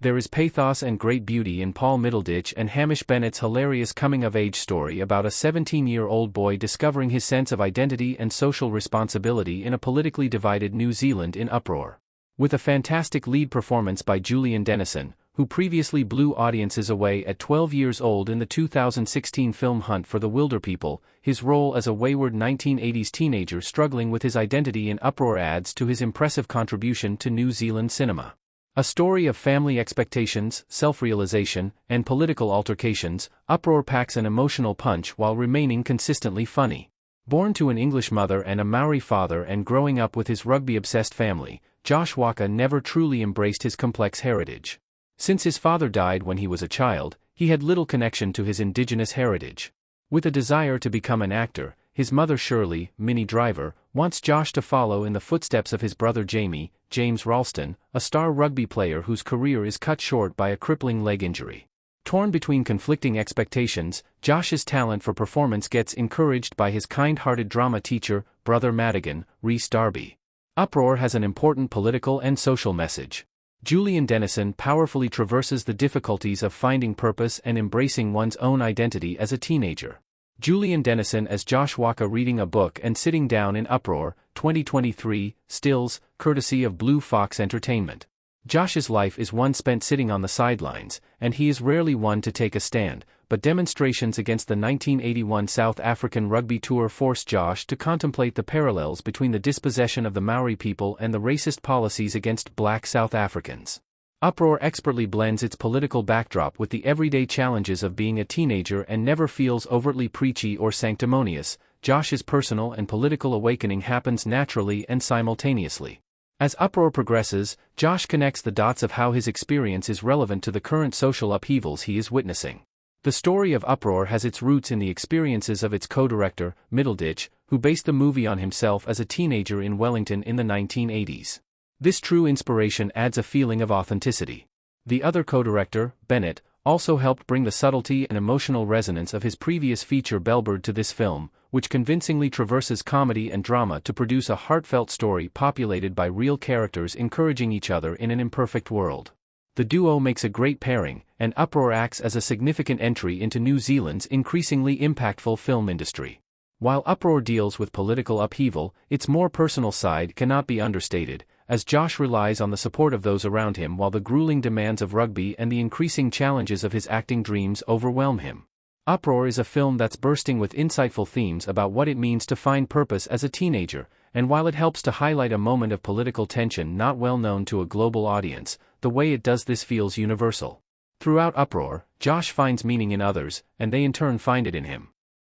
There is pathos and great beauty in Paul Middleditch and Hamish Bennett's hilarious coming-of-age story about a 17-year-old boy discovering his sense of identity and social responsibility in a politically divided New Zealand in uproar. With a fantastic lead performance by Julian Dennison, who previously blew audiences away at 12 years old in the 2016 film Hunt for the Wilderpeople, his role as a wayward 1980s teenager struggling with his identity in Uproar adds to his impressive contribution to New Zealand cinema. A story of family expectations, self-realization, and political altercations, Uproar packs an emotional punch while remaining consistently funny. Born to an English mother and a Maori father and growing up with his rugby-obsessed family, Josh Waka never truly embraced his complex heritage. Since his father died when he was a child, he had little connection to his indigenous heritage. With a desire to become an actor, his mother Shirley, Minnie Driver, wants Josh to follow in the footsteps of his brother Jamie, James Ralston, a star rugby player whose career is cut short by a crippling leg injury. Torn between conflicting expectations, Josh's talent for performance gets encouraged by his kind-hearted drama teacher, Brother Madigan, Rhys Darby. Uproar has an important political and social message. Julian Dennison powerfully traverses the difficulties of finding purpose and embracing one's own identity as a teenager. Julian Dennison as Josh Waka reading a book and sitting down in Uproar, 2023, stills, courtesy of Blue Fox Entertainment. Josh's life is one spent sitting on the sidelines, and he is rarely one to take a stand, but demonstrations against the 1981 South African rugby tour force Josh to contemplate the parallels between the dispossession of the Maori people and the racist policies against black South Africans. Uproar expertly blends its political backdrop with the everyday challenges of being a teenager and never feels overtly preachy or sanctimonious. Josh's personal and political awakening happens naturally and simultaneously. As Uproar progresses, Josh connects the dots of how his experience is relevant to the current social upheavals he is witnessing. The story of Uproar has its roots in the experiences of its co-director, Middleditch, who based the movie on himself as a teenager in Wellington in the 1980s. This true inspiration adds a feeling of authenticity. The other co-director, Bennett, also helped bring the subtlety and emotional resonance of his previous feature Bellbird to this film, which convincingly traverses comedy and drama to produce a heartfelt story populated by real characters encouraging each other in an imperfect world. The duo makes a great pairing, and Uproar acts as a significant entry into New Zealand's increasingly impactful film industry. While Uproar deals with political upheaval, its more personal side cannot be understated, as Josh relies on the support of those around him while the grueling demands of rugby and the increasing challenges of his acting dreams overwhelm him. Uproar is a film that's bursting with insightful themes about what it means to find purpose as a teenager, and while it helps to highlight a moment of political tension not well known to a global audience, the way it does this feels universal. Throughout Uproar, Josh finds meaning in others, and they in turn find it in him.